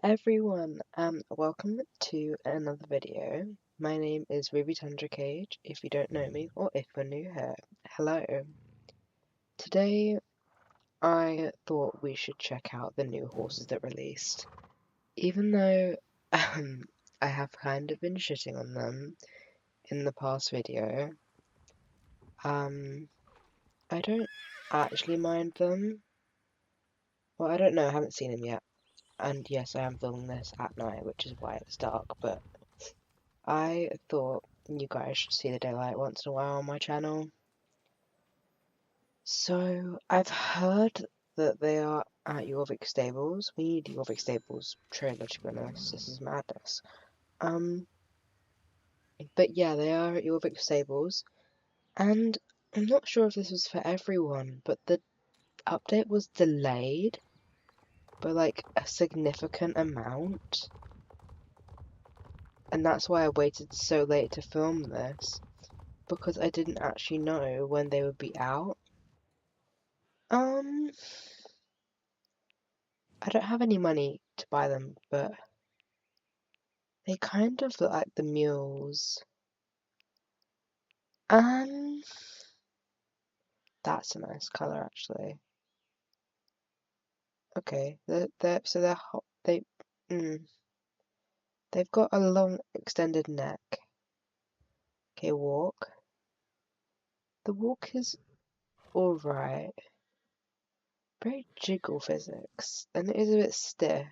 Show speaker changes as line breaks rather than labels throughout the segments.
everyone, welcome to another video. My name is Ruby Tundra Cage, if you don't know me, or if you're new here. Hello. Today, I thought we should check out the new horses that released. Even though, I have kind of been shitting on them in the past video, I don't actually mind them. Well, I don't know, I haven't seen them yet. And yes, I am filming this at night, which is why it's dark, but I thought you guys should see the daylight once in a while on my channel. So, I've heard that they are at Jorvik Stables. We need Jorvik Stables trailer, to be honest. This is madness. But yeah, they are at Jorvik Stables. And I'm not sure if this was for everyone, but the update was delayed by like a significant amount. And that's why I waited so late to film this, because I didn't actually know when they would be out. I don't have any money to buy them, but they kind of look like the mules. Um, that's a nice color actually. Okay, they've got a long extended neck. Okay, walk. The walk is alright. Very jiggle physics, and it is a bit stiff.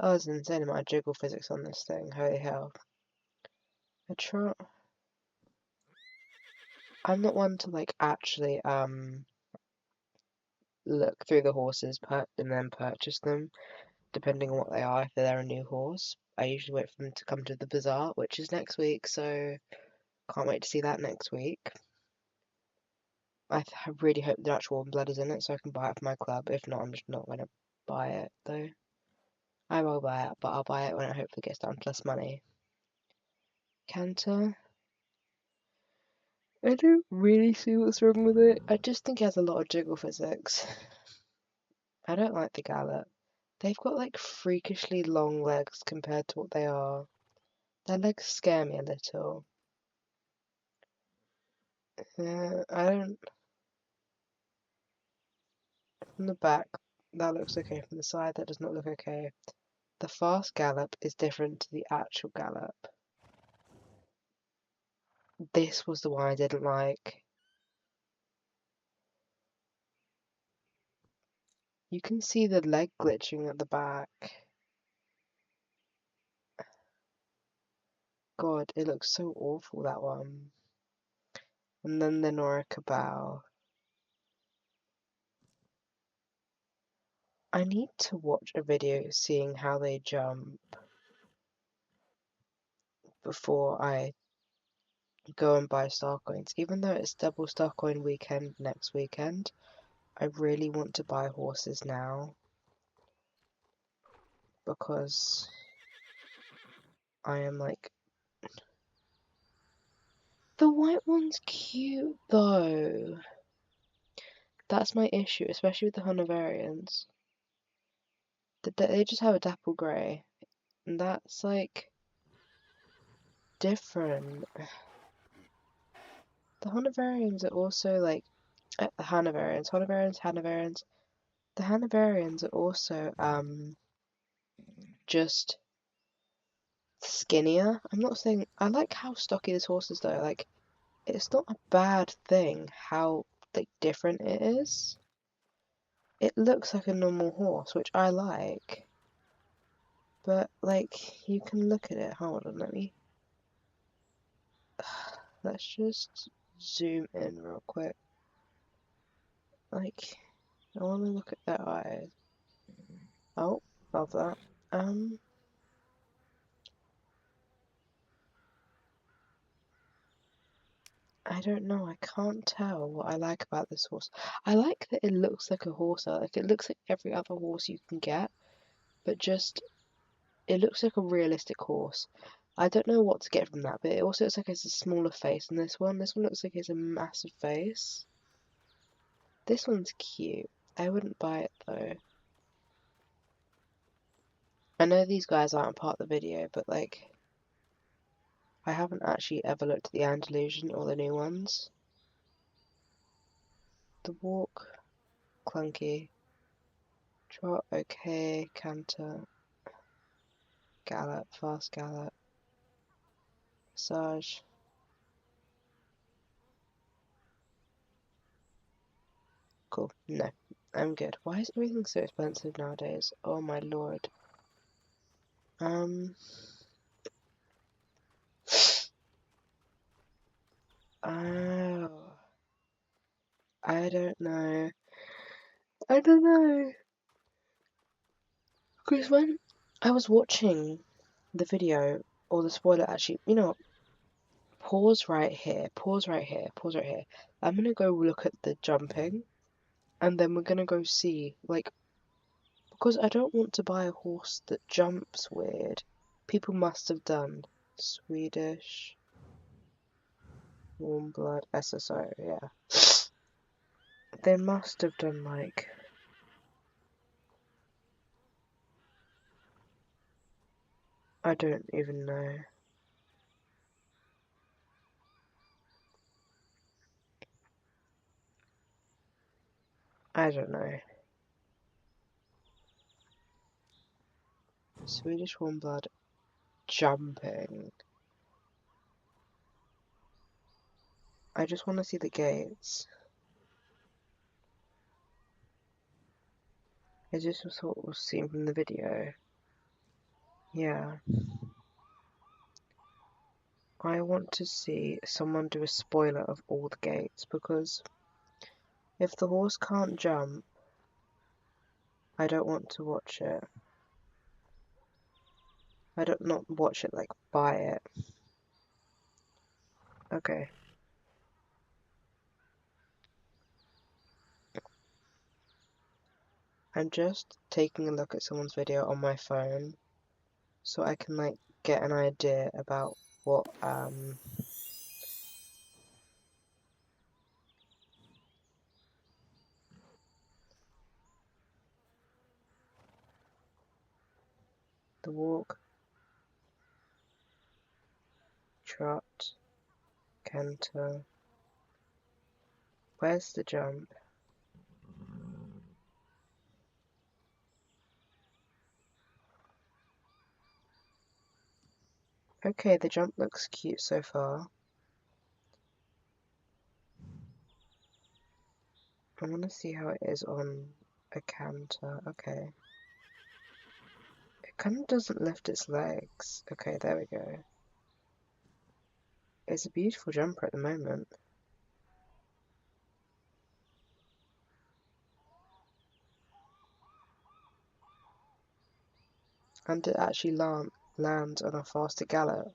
Oh, it's insane amount of jiggle physics on this thing. Holy hell. I'm not one to like actually look through the horses and then purchase them, depending on what they are. If they're a new horse, I usually wait for them to come to the bazaar, which is next week, so can't wait to see that next week. I really hope the actual Warmblood is in it so I can buy it for my club. If not, I'm just not going to buy it though. I will buy it, but I'll buy it when it hopefully gets down to less money. Canter. I don't really see what's wrong with it. I just think it has a lot of jiggle physics. I don't like the gallop. They've got like freakishly long legs compared to what they are. Their legs scare me a little. I don't. From the back, that looks okay. From the side, that does not look okay. The fast gallop is different to the actual gallop. This was the one I didn't like. You can see the leg glitching at the back. God, it looks so awful, that one. And then the Norica bow. I need to watch a video seeing how they jump before I go and buy star coins. Even though it's double star coin weekend next weekend, I really want to buy horses now because I am like, the white one's cute though. That's my issue, especially with the Hanoverians. They just have a dapple grey, and that's like different. The Hanoverians are also like the Hanoverians. The Hanoverians are also just skinnier. I'm not saying I like how stocky this horse is though. Like it's not a bad thing how like different it is. It looks like a normal horse, which I like. But like you can look at it. Hold on, let's just zoom in real quick. Like I want to look at their eyes. Oh, love that. I don't know. I can't tell what I like about this horse. I like that it looks like a horse. Like it looks like every other horse you can get, but just it looks like a realistic horse. I don't know what to get from that, but it also looks like it's a smaller face than this one. This one looks like it's a massive face. This one's cute. I wouldn't buy it though. I know these guys aren't part of the video, but like, I haven't actually ever looked at the Andalusian or the new ones. The walk, clunky. Trot, okay. Canter, gallop, fast gallop. Massage. Cool. No, I'm good. Why is everything so expensive nowadays? Oh my lord. Oh, I don't know. I don't know. Because when I was watching the video, or the spoiler actually, you know what? Pause right here, pause right here, pause right here. I'm gonna go look at the jumping, and then we're gonna go see, like, because I don't want to buy a horse that jumps weird. People must have done Swedish Warmblood SSO, yeah. They must have done, like, I don't even know. I don't know. Swedish Warmblood jumping. I just want to see the gaits. Is this what was seen from the video? Yeah. I want to see someone do a spoiler of all the gaits, because if the horse can't jump, I don't want to watch it. I don't not watch it, like buy it. Okay. I'm just taking a look at someone's video on my phone so I can like get an idea about what the walk, trot, canter. Where's the jump? Okay, the jump looks cute so far. I want to see how it is on a canter. Okay. It kind of doesn't lift its legs. Okay, there we go. It's a beautiful jumper at the moment. And it actually lands on a faster gallop.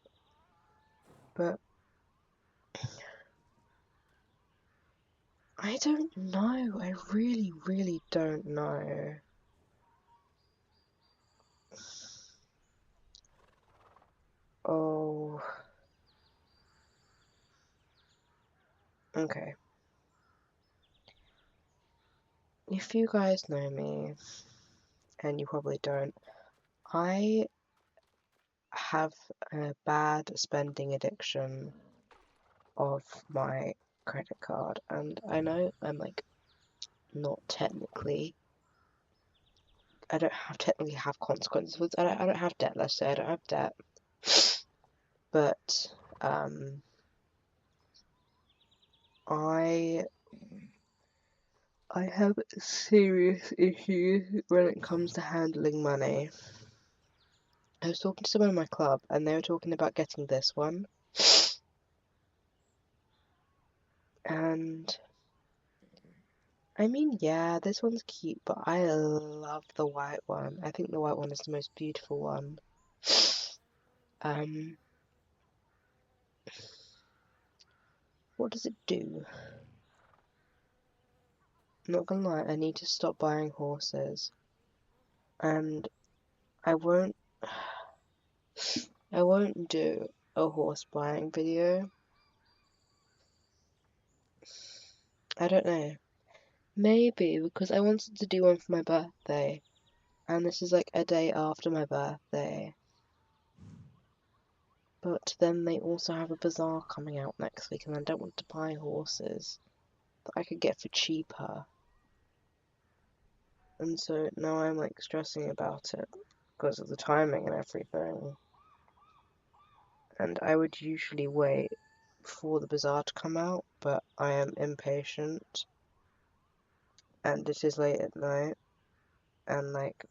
But I don't know. I really, really don't know. Oh. Okay. If you guys know me, and you probably don't, I have a bad spending addiction of my credit card, and I know I'm like not technically, I don't have technically have consequences. I don't have debt. Let's say I don't have debt, but I have serious issues when it comes to handling money. I was talking to someone in my club, and they were talking about getting this one, and I mean, yeah, this one's cute, but I love the white one. I think the white one is the most beautiful one. What does it do? Not gonna lie, I need to stop buying horses, and I won't. I won't do a horse buying video. I don't know. Maybe, because I wanted to do one for my birthday, and this is like a day after my birthday. But then they also have a bazaar coming out next week, and I don't want to buy horses that I could get for cheaper. And so now I'm like stressing about it because of the timing and everything. And I would usually wait for the bazaar to come out, but I am impatient. And it is late at night, and like,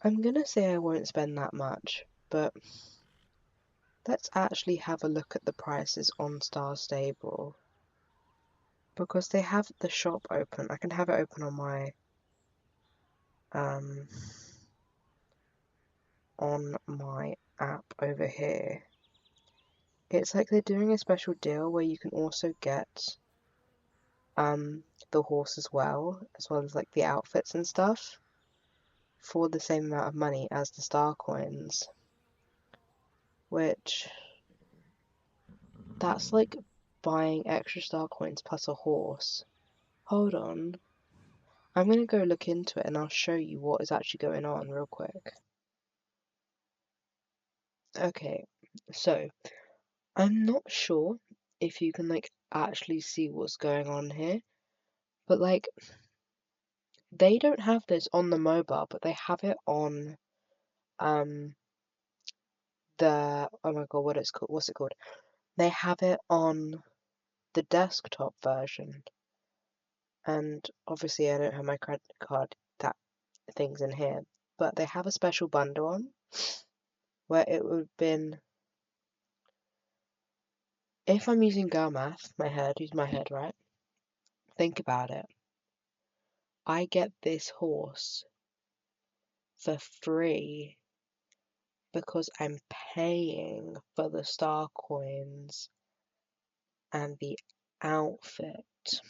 I'm gonna say I won't spend that much, but let's actually have a look at the prices on Star Stable. Because they have the shop open. I can have it open um on my app over here. It's like they're doing a special deal where you can also get the horse as well as like the outfits and stuff for the same amount of money as the star coins, which that's like buying extra star coins plus a horse. Hold on. I'm gonna go look into it and I'll show you what is actually going on real quick. Okay, so I'm not sure if you can like actually see what's going on here, but like they don't have this on the mobile, but they have it on um oh my god, what's it called? They have it on the desktop version. And obviously I don't have my credit card that thing's in here, but they have a special bundle on where it would have been, if I'm using girl math, use my head, right? Think about it. I get this horse for free because I'm paying for the star coins and the outfit.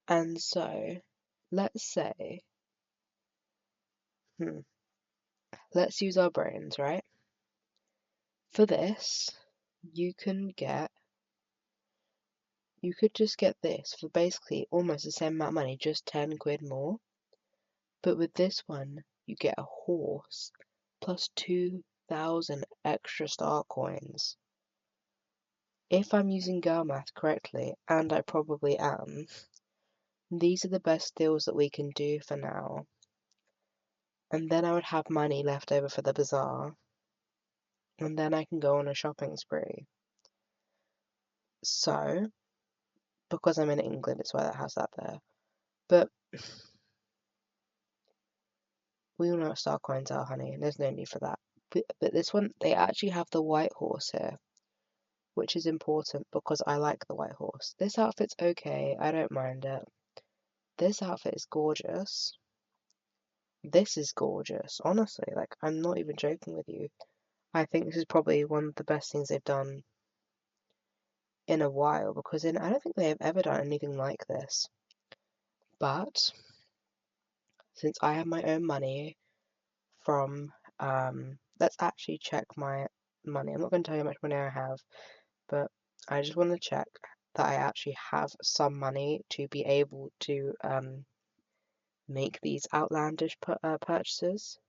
And so, let's say, let's use our brains, right? For this, you could just get this for basically almost the same amount of money, just 10 quid more. But with this one, you get a horse plus 2,000 extra star coins. If I'm using girl math correctly, and I probably am, these are the best deals that we can do for now. And then I would have money left over for the bazaar. And then I can go on a shopping spree. So, because I'm in England, it's why that has that there. But we all know what star coins are, honey, and there's no need for that. But this one, they actually have the white horse here, which is important because I like the white horse. This outfit's okay, I don't mind it. This outfit is gorgeous. This is gorgeous, honestly, like, I'm not even joking with you. I think this is probably one of the best things they've done in a while, because I don't think they have ever done anything like this. But since I have my own money from, let's actually check my money. I'm not going to tell you how much money I have, but I just want to check that I actually have some money to be able to make these outlandish purchases.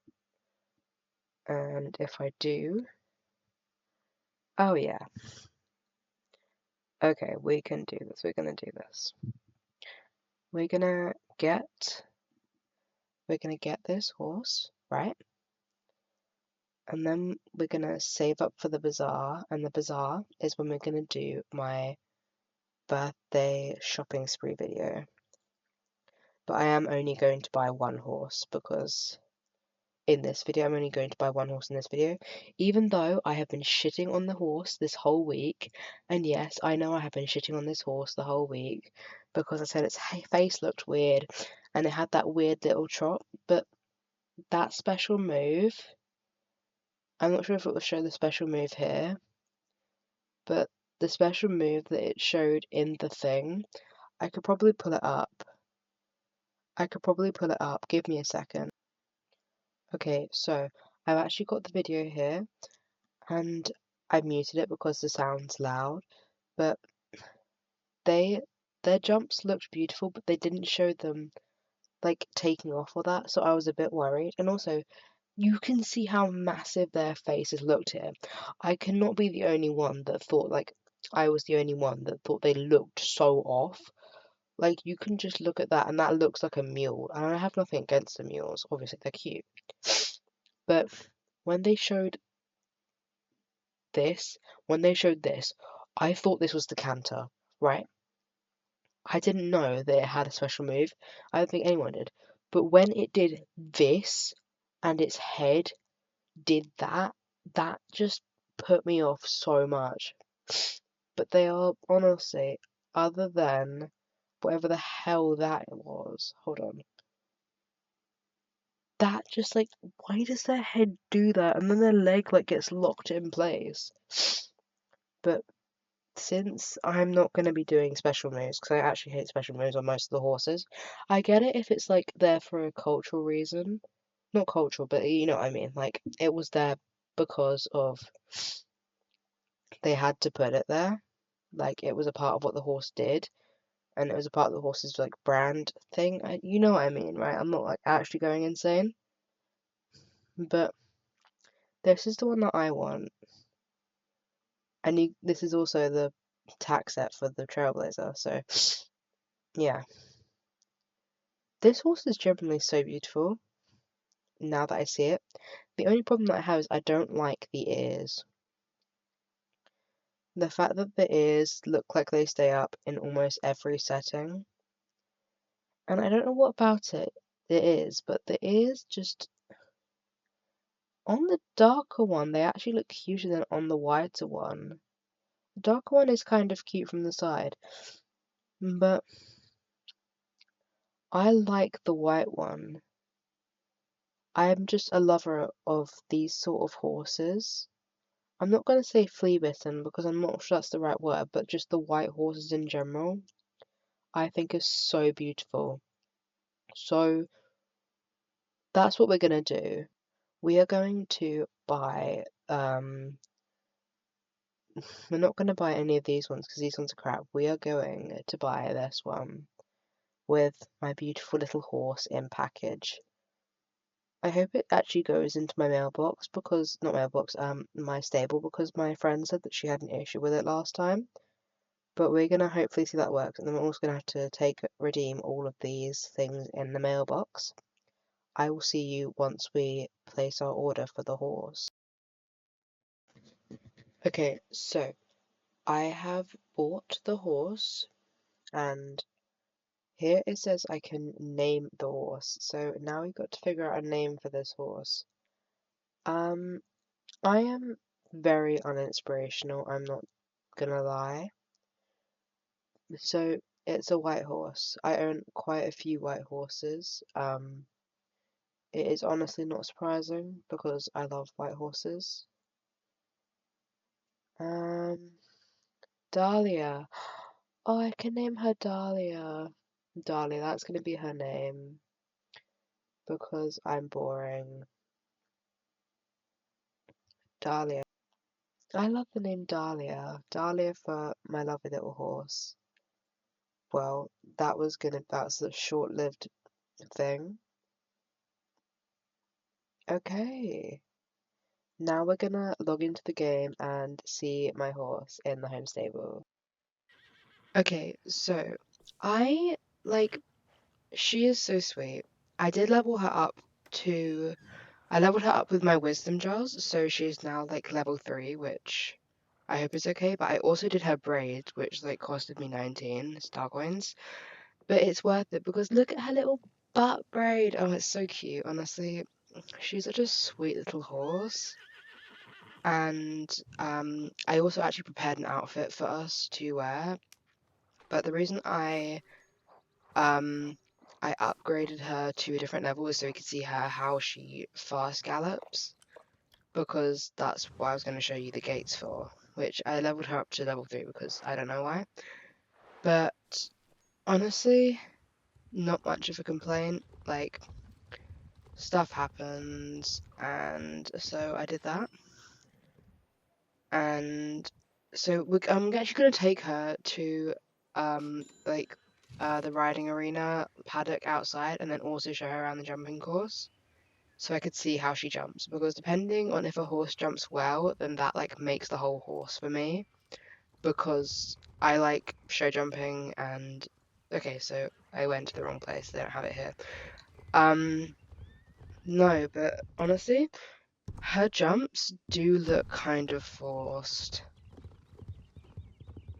And if I do, oh yeah, okay, we can do this. We're gonna do this. We're gonna get this horse, right? And then we're gonna save up for the bazaar, and the bazaar is when we're gonna do my birthday shopping spree video. But I am only going to buy one horse because in this video, I'm only going to buy one horse in this video, even though I have been shitting on the horse this whole week. And yes, I know I have been shitting on this horse the whole week because I said its face looked weird and it had that weird little trot. But that special move, I'm not sure if it will show the special move here, but the special move that it showed in the thing, I could probably pull it up. Give me a second. Okay, so I've actually got the video here. And I muted it because the sound's loud, but their jumps looked beautiful, but they didn't show them like taking off or that, so I was a bit worried. And also, you can see how massive their faces looked here. I cannot be the only one that thought like I was the only one that thought they looked so off. Like you can just look at that and that looks like a mule. And I have nothing against the mules, obviously they're cute. But when they showed this, I thought this was the canter, right? I didn't know that it had a special move. I don't think anyone did. But when it did this and its head did that, that just put me off so much. But they are honestly, other than whatever the hell that was, hold on. That just like, why does their head do that? And then their leg like gets locked in place. But since I'm not going to be doing special moves, because I actually hate special moves on most of the horses, I get it if it's like there for a cultural reason. Not cultural, but you know what I mean. Like, it was there because of they had to put it there. Like, it was a part of what the horse did, and it was a part of the horse's like brand thing. You know what I mean, right? I'm not like actually going insane, but this is the one that I want. And this is also the tack set for the Trailblazer, so yeah. This horse is generally so beautiful, now that I see it. The only problem that I have is I don't like the ears. The fact that the ears look like they stay up in almost every setting. And I don't know what about it is, but the ears just... On the darker one, they actually look cuter than on the whiter one. The darker one is kind of cute from the side, but I like the white one. I am just a lover of these sort of horses. I'm not going to say flea bitten because I'm not sure that's the right word, but just the white horses in general, I think is so beautiful. So that's what we're going to do. We are going to buy, we're not going to buy any of these ones because these ones are crap. We are going to buy this one with my beautiful little horse in package. I hope it actually goes into my mailbox because, not mailbox, my stable, because my friend said that she had an issue with it last time. But we're gonna hopefully see that works, and then we're also gonna have to redeem all of these things in the mailbox. I will see you once we place our order for the horse. Okay, so I have bought the horse, and here it says I can name the horse. So now we've got to figure out a name for this horse. I am very uninspirational, I'm not gonna lie. So it's a white horse. I own quite a few white horses. It is honestly not surprising because I love white horses. Dahlia. Oh, I can name her Dahlia. Dahlia, that's gonna be her name because I'm boring. Dahlia. I love the name Dahlia. Dahlia for my lovely little horse. Well, that's a short-lived thing. Okay. Now we're gonna log into the game and see my horse in the home stable. Okay, so I like she is so sweet. I did level her up to I leveled her up with my wisdom jars, so she's now like level 3, which I hope is okay, but I also did her braid, which like costed me 19 star coins. But it's worth it because look at her little butt braid. Oh, it's so cute, honestly. She's such a sweet little horse. And I also actually prepared an outfit for us to wear. But the reason I upgraded her to a different level is so we could see how she fast gallops, because that's what I was going to show you the gaits for, which I leveled her up to level 3 because I don't know why. But honestly, not much of a complaint. Like, stuff happens, and so I did that. And so I'm actually going to take her to like the riding arena paddock outside, and then also show her around the jumping course, so I could see how she jumps. Because depending on if a horse jumps well, then that like makes the whole horse for me. Because I like show jumping, and okay, so I went to the wrong place. They don't have it here. No, but honestly, her jumps do look kind of forced.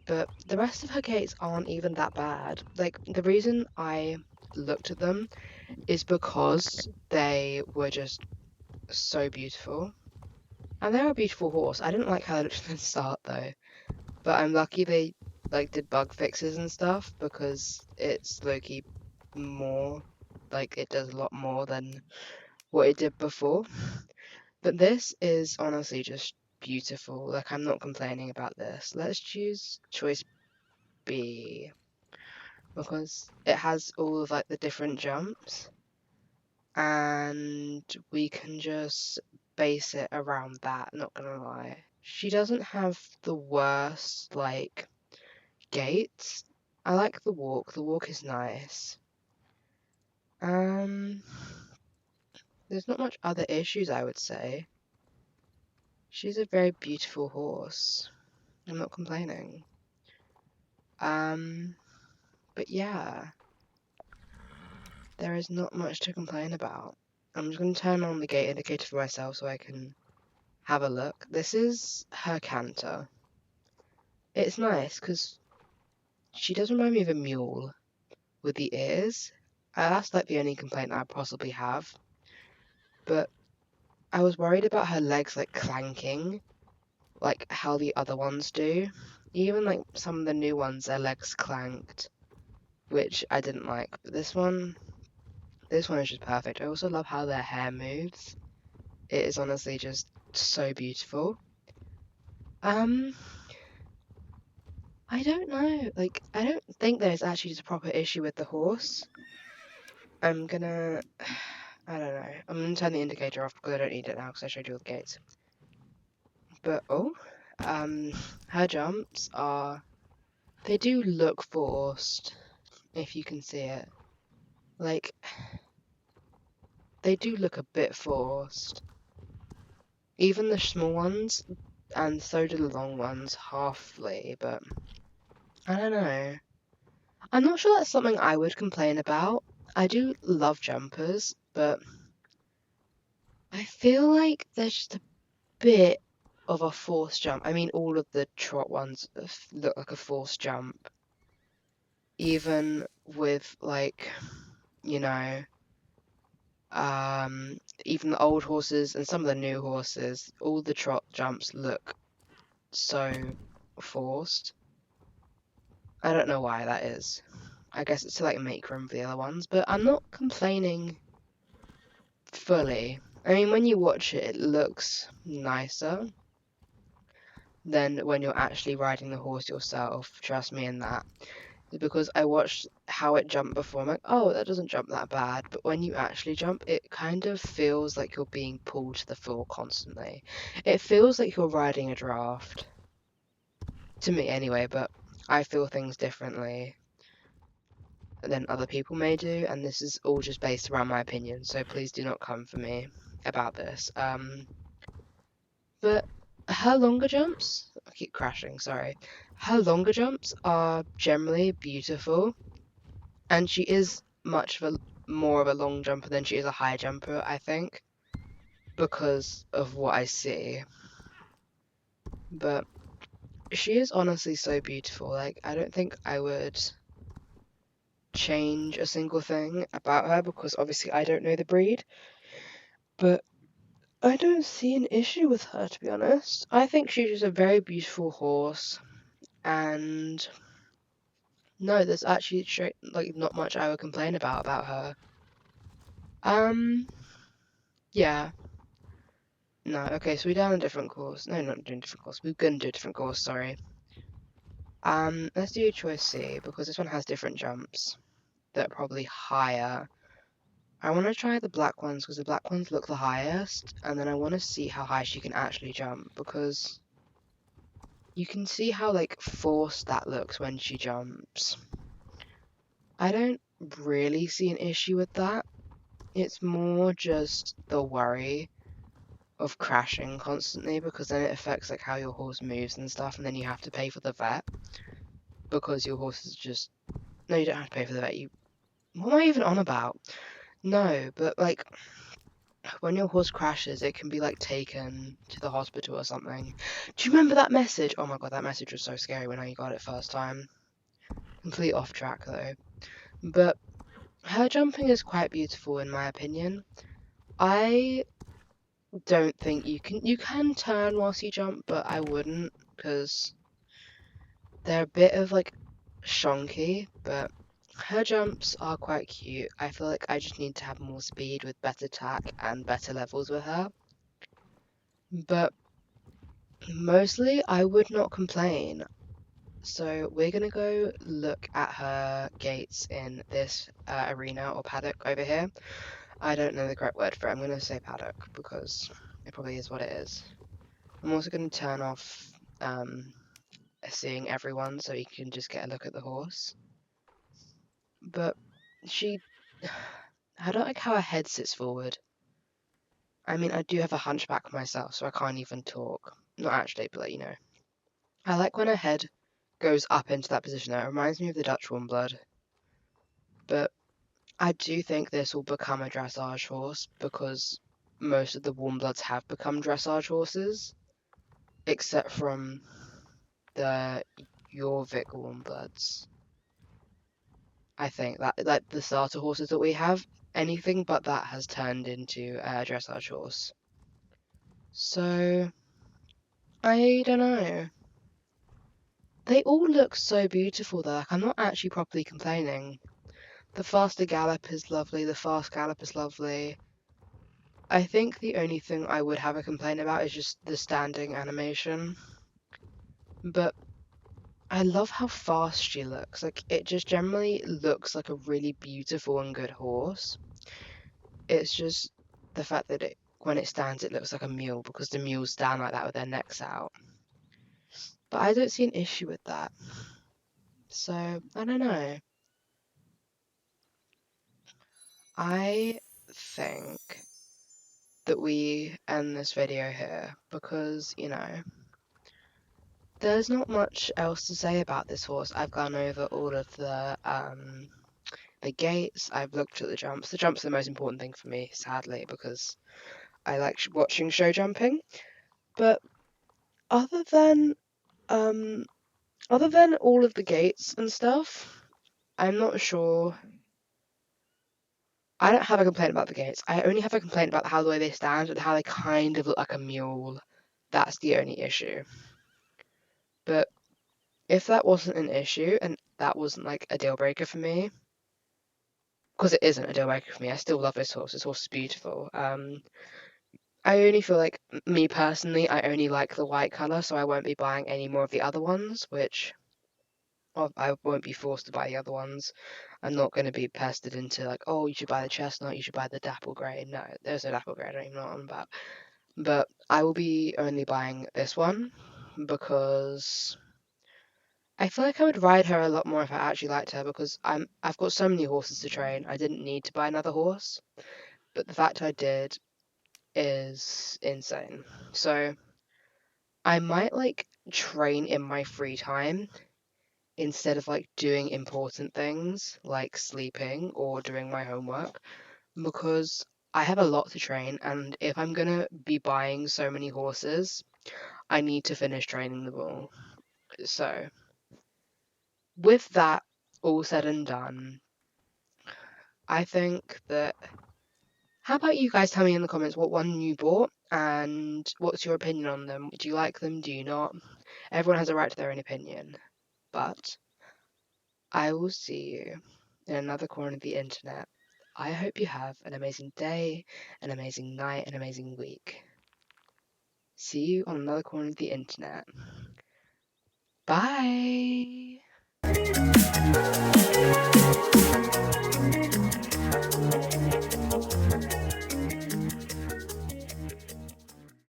But the rest of her gaits aren't even that bad. Like, the reason I looked at them is because they were just so beautiful. And they're a beautiful horse. I didn't like how they looked at the start though. But I'm lucky they like did bug fixes and stuff, because it's low-key more, like it does a lot more than what it did before. But this is honestly just beautiful. Like, I'm not complaining about this. Let's choose choice B, because it has all of like the different jumps, and we can just base it around that, not gonna lie. She doesn't have the worst like gaits. I like the walk. The walk is nice. Um, there's not much other issues, I would say. She's a very beautiful horse. I'm not complaining. But yeah, there is not much to complain about. I'm just going to turn on the gait indicator for myself so I can have a look. This is her canter. It's nice because she does remind me of a mule with the ears. That's like the only complaint that I possibly have. But I was worried about her legs like clanking, like how the other ones do. Even like some of the new ones, their legs clanked, which I didn't like. But this one is just perfect. I also love how their hair moves. It is honestly just so beautiful. I don't know. Like, I don't think there's actually just a proper issue with the horse. I'm gonna, I don't know. I'm gonna turn the indicator off because I don't need it now because I showed you all the gates. But her jumps they do look forced, if you can see it. Like, they do look a bit forced. Even the small ones, and so do the long ones, halfly, but I don't know. I'm not sure that's something I would complain about. I do love jumpers, but I feel like there's just a bit of a forced jump. I mean, all of the trot ones look like a forced jump. Even with, like, you know, even the old horses and some of the new horses, all the trot jumps look so forced. I don't know why that is. I guess it's to like make room for the other ones, but I'm not complaining fully. I mean, when you watch it, it looks nicer than when you're actually riding the horse yourself. Trust me in that. Because I watched how it jumped before. I'm like, oh, that doesn't jump that bad. But when you actually jump, it kind of feels like you're being pulled to the floor constantly. It feels like you're riding a draft. To me, anyway, but I feel things differently than other people may do, and this is all just based around my opinion, so please do not come for me about this. But her longer jumps, I keep crashing, sorry. Her longer jumps are generally beautiful, and she is much of a more of a long jumper than she is a high jumper, I think, because of what I see. But she is honestly so beautiful. Like, I don't think I would change a single thing about her because obviously I don't know the breed, but I don't see an issue with her, to be honest. I think she's just a very beautiful horse, and no, there's actually straight, like not much I would complain about her. Yeah. No, okay, so we're down a different course. No, not doing a different course. We're gonna do a different course, sorry. Let's do choice C, because this one has different jumps that are probably higher. I want to try the black ones, because the black ones look the highest, and then I want to see how high she can actually jump, because you can see how like forced that looks when she jumps. I don't really see an issue with that. It's more just the worry of crashing constantly, because then it affects like how your horse moves and stuff, and then you have to pay for the vet because your horse is just... No, you don't have to pay for the vet. What am I even on about? No, but like when your horse crashes, it can be like taken to the hospital or something. Do you remember that message? Oh my god, that message was so scary when I got it first time. Complete off track though. But her jumping is quite beautiful in my opinion. I don't think you can turn whilst you jump, but I wouldn't, because they're a bit of like shonky, but her jumps are quite cute. I feel like I just need to have more speed with better tack and better levels with her. But mostly I would not complain. So we're gonna go look at her gaits in this arena or paddock over here. I don't know the correct word for it. I'm gonna say paddock because it probably is what it is. I'm also gonna turn off seeing everyone so you can just get a look at the horse. But I don't like how her head sits forward. I mean, I do have a hunchback myself, so I can't even talk. Not actually, but like, you know. I like when her head goes up into that position. It reminds me of the Dutch Warmblood. But I do think this will become a dressage horse because most of the Warmbloods have become dressage horses, except from the Jorvik Warmbloods. I think that like the starter horses that we have, anything but that has turned into a dressage horse. So I don't know. They all look so beautiful though. Like, I'm not actually properly complaining. The faster gallop is lovely. The fast gallop is lovely. I think the only thing I would have a complaint about is just the standing animation. But I love how fast she looks. Like, it just generally looks like a really beautiful and good horse. It's just the fact that when it stands, it looks like a mule because the mules stand like that with their necks out. But I don't see an issue with that. So, I don't know. I think that we end this video here because, you know, there's not much else to say about this horse. I've gone over all of the gaits, I've looked at the jumps. The jumps are the most important thing for me, sadly, because I like watching show jumping. But other than all of the gaits and stuff, I'm not sure. I don't have a complaint about the gaits. I only have a complaint about how the way they stand and how they kind of look like a mule. That's the only issue. But if that wasn't an issue and that wasn't like a deal breaker for me, because it isn't a deal breaker for me, I still love this horse. This horse is beautiful. I only feel like, me personally, I only like the white colour, so I won't be buying any more of the other ones, which I won't be forced to buy the other ones. I'm not going to be pestered into like, oh, you should buy the chestnut, you should buy the dapple grey. No, there's no dapple grey, I don't even know what I'm about. But I will be only buying this one because I feel like I would ride her a lot more if I actually liked her, because I've got so many horses to train. I didn't need to buy another horse, but the fact I did is insane. So I might like train in my free time instead of like doing important things like sleeping or doing my homework, because I have a lot to train, and if I'm gonna be buying so many horses, I need to finish training them all. So with that all said and done, I think that... How about you guys tell me in the comments what one you bought and what's your opinion on them? Do you like them? Do you not? Everyone has a right to their own opinion. But I will see you in another corner of the internet. I hope you have an amazing day, an amazing night, an amazing week. See you on another corner of the internet. Bye!